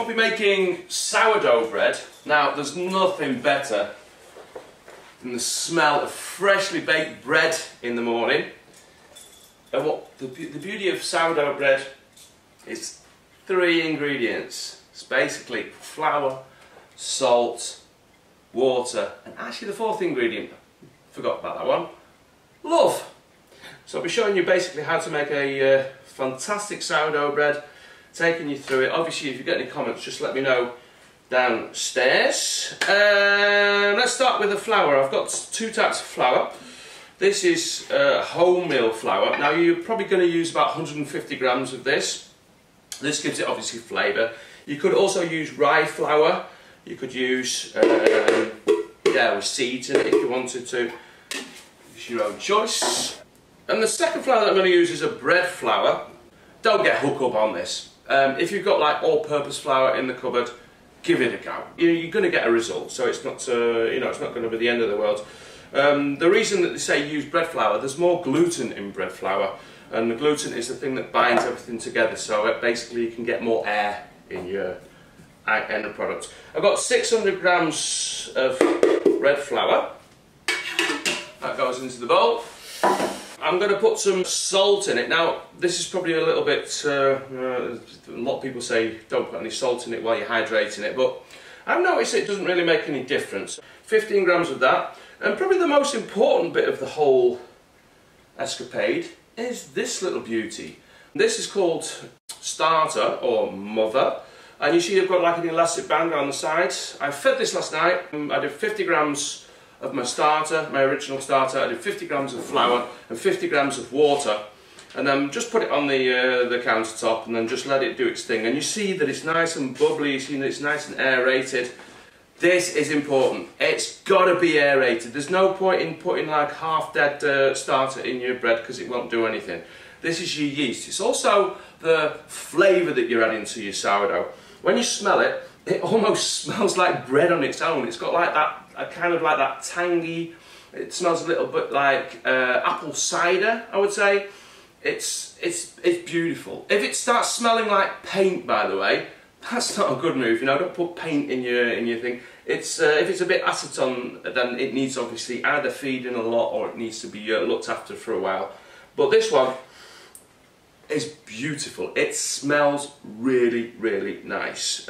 I'll be making sourdough bread. Now, there's nothing better than the smell of freshly baked bread in the morning. And what the beauty of sourdough bread is 3 ingredients. It's basically flour, salt, water, and actually the 4th ingredient, forgot about that one, love. So I'll be showing you basically how to make a fantastic sourdough bread, taking you through it. Obviously, if you get any comments, just let me know downstairs. Let's start with the flour. I've got 2 types of flour. This is wholemeal flour. Now, you're probably going to use about 150 grams of this. This gives it obviously flavour. You could also use rye flour. You could use with seeds in it if you wanted to. It's your own choice. And the second flour that I'm going to use is a bread flour. Don't get hooked up on this. If you've got like all-purpose flour in the cupboard, give it a go. You're going to get a result. So it's not, it's not going to be the end of the world. The reason that they say use bread flour, there's more gluten in bread flour, and the gluten is the thing that binds everything together. So basically, you can get more air in your end product. I've got 600 grams of bread flour. That goes into the bowl. I'm going to put some salt in it. Now, this is probably a little bit, a lot of people say don't put any salt in it while you're hydrating it, but I've noticed it doesn't really make any difference. 15 grams of that, and probably the most important bit of the whole escapade is this little beauty. This is called starter or mother, and you see they've got like an elastic band around the sides. I fed this last night. I did 50 grams of my starter, my original starter. I did 50 grams of flour and 50 grams of water, and then just put it on the countertop and then just let it do its thing. And you see that it's nice and bubbly, you see that it's nice and aerated. This is important. It's got to be aerated. There's no point in putting like half-dead starter in your bread because it won't do anything. This is your yeast. It's also the flavour that you're adding to your sourdough. When you smell it, it almost smells like bread on its own. It's got like that, kind of like that tangy, it smells a little bit like apple cider, I would say. It's beautiful. If it starts smelling like paint, by the way, that's not a good move. You know, don't put paint in your thing. If it's a bit acetone, then it needs obviously either feeding a lot or it needs to be looked after for a while. But this one is beautiful. It smells really, really nice.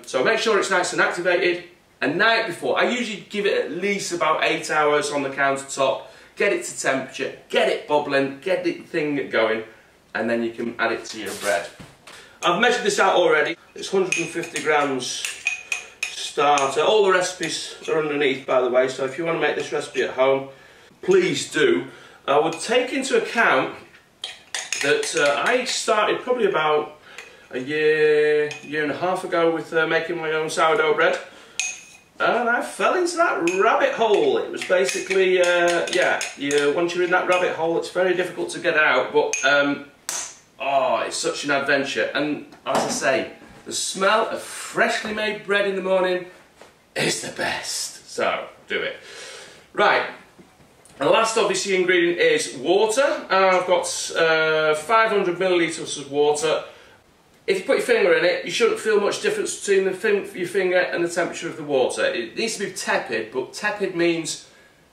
So make sure it's nice and activated. A night before, I usually give it at least about 8 hours on the countertop, get it to temperature, get it bubbling, get the thing going, and then you can add it to your bread. I've measured this out already. It's 150 grams starter. All the recipes are underneath, by the way, so if you want to make this recipe at home, please do. I would take into account that I started probably about a year and a half ago with making my own sourdough bread. And I fell into that rabbit hole. It was basically, once you're in that rabbit hole, it's very difficult to get out, but oh, it's such an adventure. And as I say, the smell of freshly made bread in the morning is the best. So, do it. Right, the last obviously ingredient is water. I've got 500 millilitres of water. If you put your finger in it, you shouldn't feel much difference between your finger and the temperature of the water. It needs to be tepid, but tepid means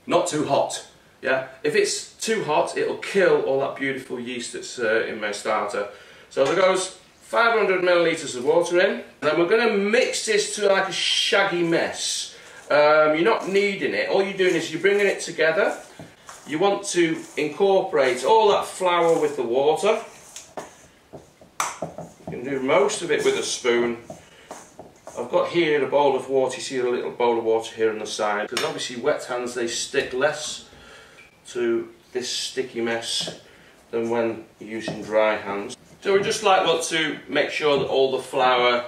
not too hot. Yeah. If it's too hot, it'll kill all that beautiful yeast that's in my starter. So there goes 500 millilitres of water in. Then we're going to mix this to like a shaggy mess. You're not kneading it. All you're doing is you're bringing it together. You want to incorporate all that flour with the water. You can do most of it with a spoon. I've got here a bowl of water. You see a little bowl of water here on the side, because obviously wet hands, they stick less to this sticky mess than when using dry hands. So we just want to make sure that all the flour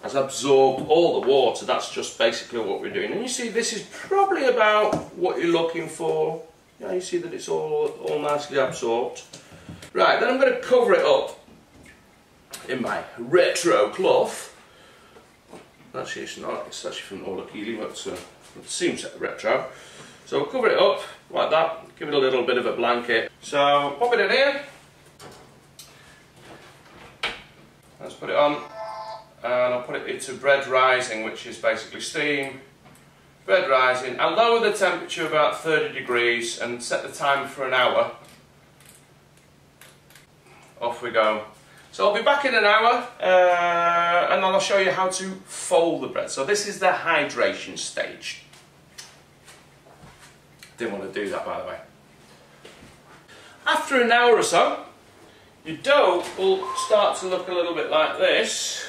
has absorbed all the water. That's just basically what we're doing. And you see this is probably about what you're looking for. Yeah, you see that it's all nicely absorbed. Right, then I'm going to cover it up in my retro cloth. Actually it's not, it's actually from Ola Keely, but it seems retro. So we'll cover it up like that, give it a little bit of a blanket. So pop it in here. Let's put it on, and I'll put it into bread rising, which is basically steam, bread rising. I'll lower the temperature about 30 degrees and set the timer for an hour. Off we go. So I'll be back in an hour and then I'll show you how to fold the bread. So this is the hydration stage. Didn't want to do that, by the way. After an hour or so, your dough will start to look a little bit like this.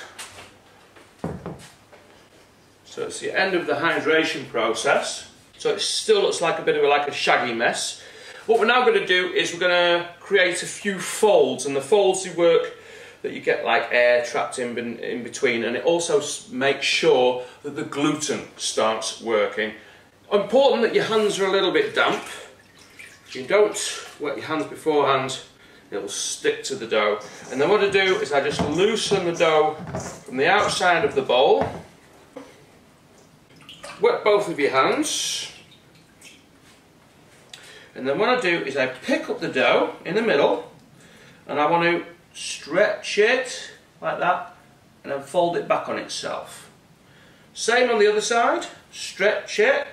So it's the end of the hydration process. So it still looks like a bit of a shaggy mess. What we're now going to do is we're going to create a few folds, and the folds work that you get like air trapped in between, and it also makes sure that the gluten starts working. Important that your hands are a little bit damp. If you don't wet your hands beforehand, it will stick to the dough. And then what I do is I just loosen the dough from the outside of the bowl. Wet both of your hands. And then what I do is I pick up the dough in the middle, and I want to stretch it like that and then fold it back on itself. Same on the other side, stretch it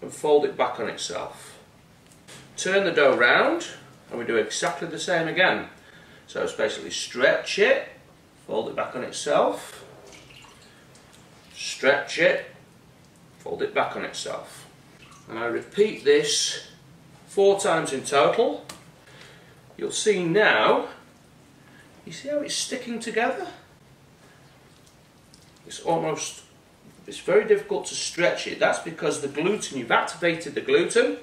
and fold it back on itself. Turn the dough round and we do exactly the same again. So it's basically stretch it, fold it back on itself, stretch it, fold it back on itself. And I repeat this 4 times in total. You'll see now, you see how it's sticking together? It's very difficult to stretch it. That's because the gluten, you've activated the gluten,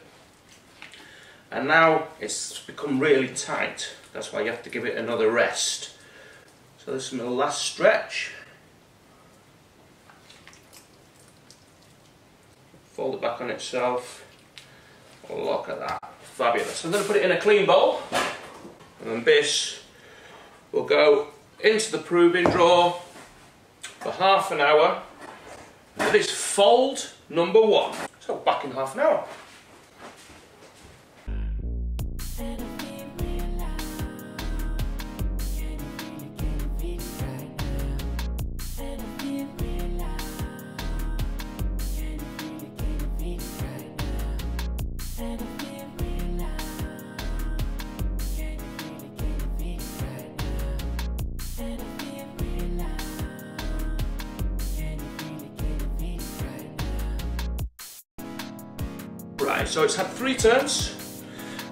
and now it's become really tight. That's why you have to give it another rest. So this is my last stretch. Fold it back on itself. Look at that. Fabulous. I'm going to put it in a clean bowl, and then this will go into the proving drawer for half an hour. That is fold number 1. So back in half an hour. Right, so it's had 3 turns,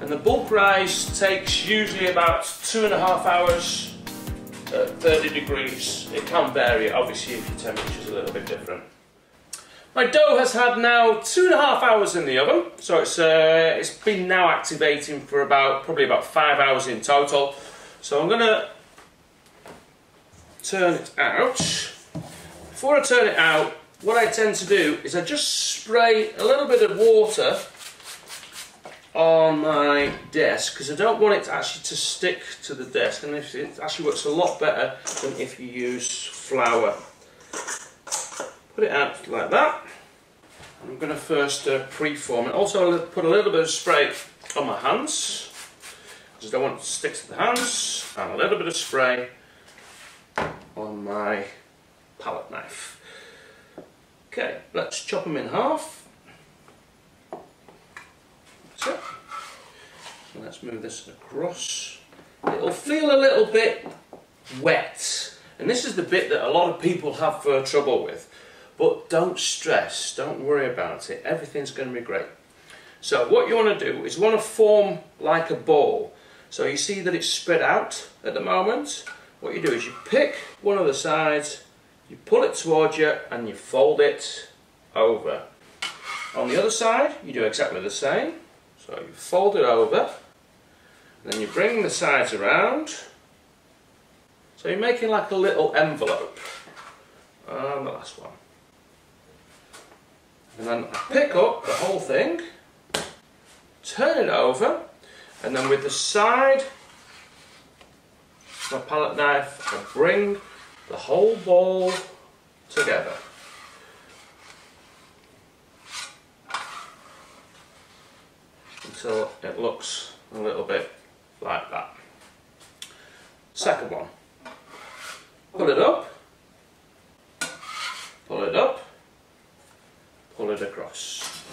and the bulk rise takes usually about 2.5 hours at 30 degrees. It can vary, obviously, if your temperature is a little bit different. My dough has had now 2.5 hours in the oven, so it's been now activating for probably about 5 hours in total. So I'm going to turn it out. Before I turn it out, what I tend to do is I just spray a little bit of water on my desk, because I don't want it actually to stick to the desk, and it actually works a lot better than if you use flour. Put it out like that. I'm going to first pre-form it. Also I'll put a little bit of spray on my hands, because I don't want it to stick to the hands, and a little bit of spray on my palette knife. Okay, let's chop them in half. That's it. So let's move this across. It'll feel a little bit wet, and this is the bit that a lot of people have trouble with. But don't stress, don't worry about it. Everything's going to be great. So what you want to do is you want to form like a ball. So you see that it's spread out at the moment. What you do is you pick one of the sides, you pull it towards you, and you fold it over. On the other side, you do exactly the same. So you fold it over, and then you bring the sides around. So you're making like a little envelope. And the last one. And then I pick up the whole thing, turn it over, and then with the side of my palette knife, I bring the whole ball together. Until it looks a little bit like that. Second one. Pull it up, pull it up, pull it across.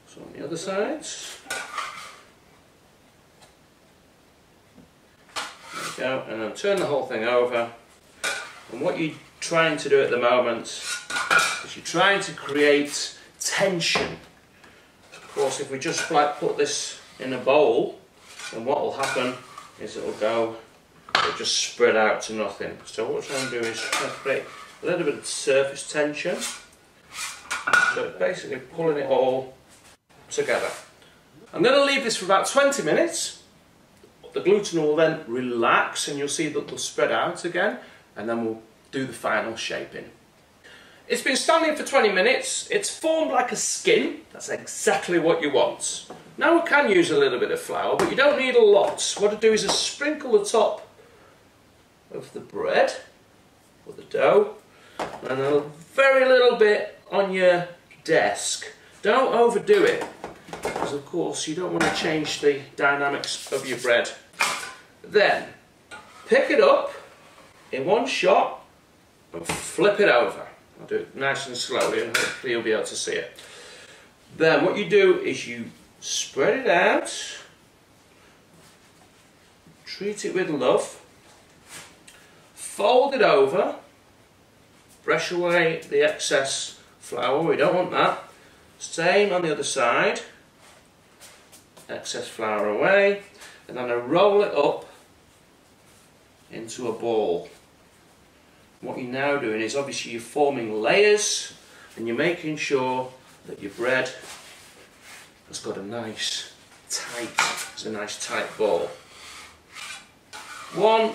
So on the other sides. There we go, and then turn the whole thing over. And what you're trying to do at the moment is you're trying to create tension. Of course, if we just like put this in a bowl, then what will happen is it'll just spread out to nothing. So what we're trying to do is try to create a little bit of surface tension. So basically pulling it all together. I'm going to leave this for about 20 minutes. The gluten will then relax and you'll see that they'll spread out again, and then we'll do the final shaping. It's been standing for 20 minutes. It's formed like a skin. That's exactly what you want. Now we can use a little bit of flour, but you don't need a lot. What I do is I sprinkle the top of the bread or the dough, and a very little bit on your desk. Don't overdo it, because of course you don't want to change the dynamics of your bread. Then pick it up in one shot and flip it over. I'll do it nice and slowly and hopefully you'll be able to see it. Then what you do is you spread it out, treat it with love, fold it over, brush away the excess flour, we don't want that. Same on the other side, excess flour away, and then I roll it up into a ball. What you're now doing is obviously you're forming layers and you're making sure that your bread has got a nice tight ball. 1,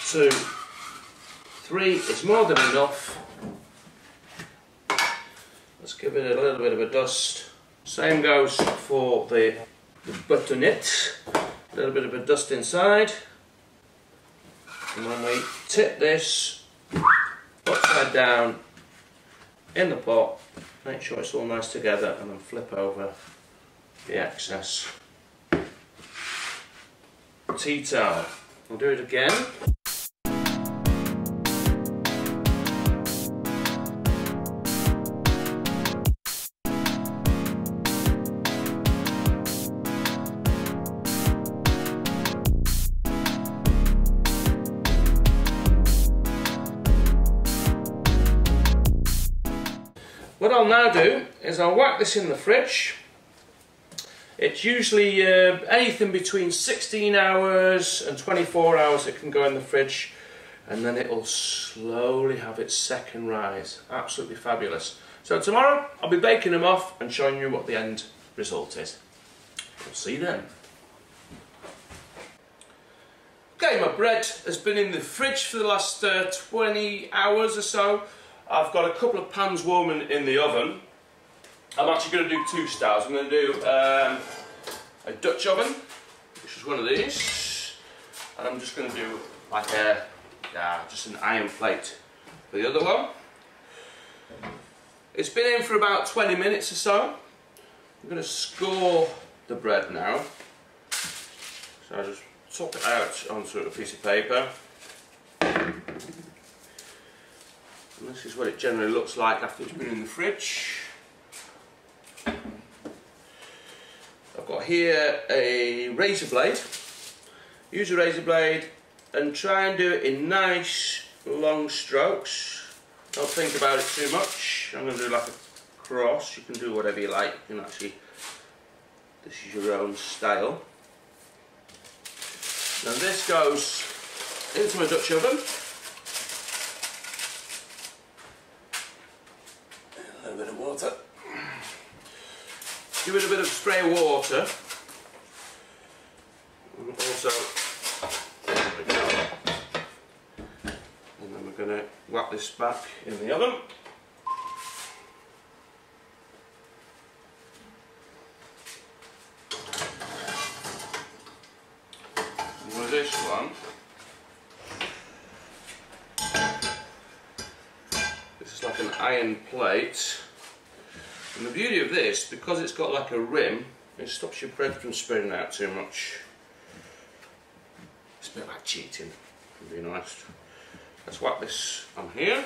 2, 3 is more than enough. Let's give it a little bit of a dust. Same goes for the buttonette. A little bit of a dust inside. And when we tip this upside down in the pot, make sure it's all nice together, and then flip over the excess. Tea towel. We'll do it again. What I'll now do is I'll whack this in the fridge. It's usually anything between 16 hours and 24 hours it can go in the fridge, and then it will slowly have its second rise. Absolutely fabulous. So tomorrow I'll be baking them off and showing you what the end result is. We'll see you then. Okay, my bread has been in the fridge for the last 20 hours or so. I've got a couple of pans warming in the oven. I'm actually going to do 2 styles. I'm going to do a Dutch oven, which is one of these, and I'm just going to do like just an iron plate for the other one. It's been in for about 20 minutes or so. I'm going to score the bread now. So I just top it out onto a piece of paper. And this is what it generally looks like after it's been in the fridge. I've got here a razor blade. Use a razor blade and try and do it in nice long strokes. Don't think about it too much. I'm going to do like a cross. You can do whatever you like. You can actually, this is your own style. Now this goes into my Dutch oven. A little bit of water. Give it a bit of spray water. And also, there we go. And then we're going to whack this back in the oven. And with this one, this is like an iron plate. And the beauty of this, because it's got like a rim, it stops your bread from spreading out too much. It's a bit like cheating, to be honest. Let's whack this on here.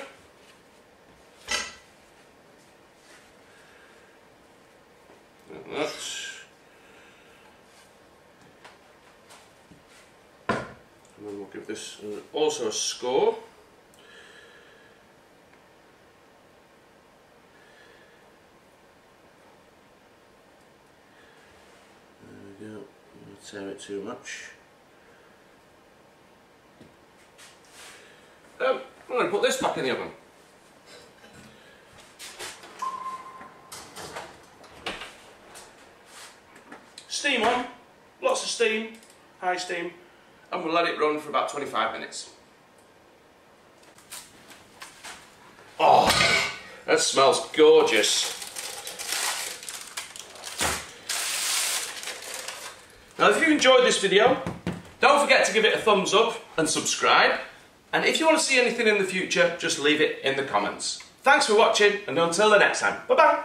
this also a score. There we go, don't tear it too much. I'm going to put this back in the oven. Steam on, lots of steam, high steam, and we'll let it run for about 25 minutes. Oh, that smells gorgeous. Now if you enjoyed this video, don't forget to give it a thumbs up and subscribe. And if you want to see anything in the future, just leave it in the comments. Thanks for watching, and until the next time, bye bye.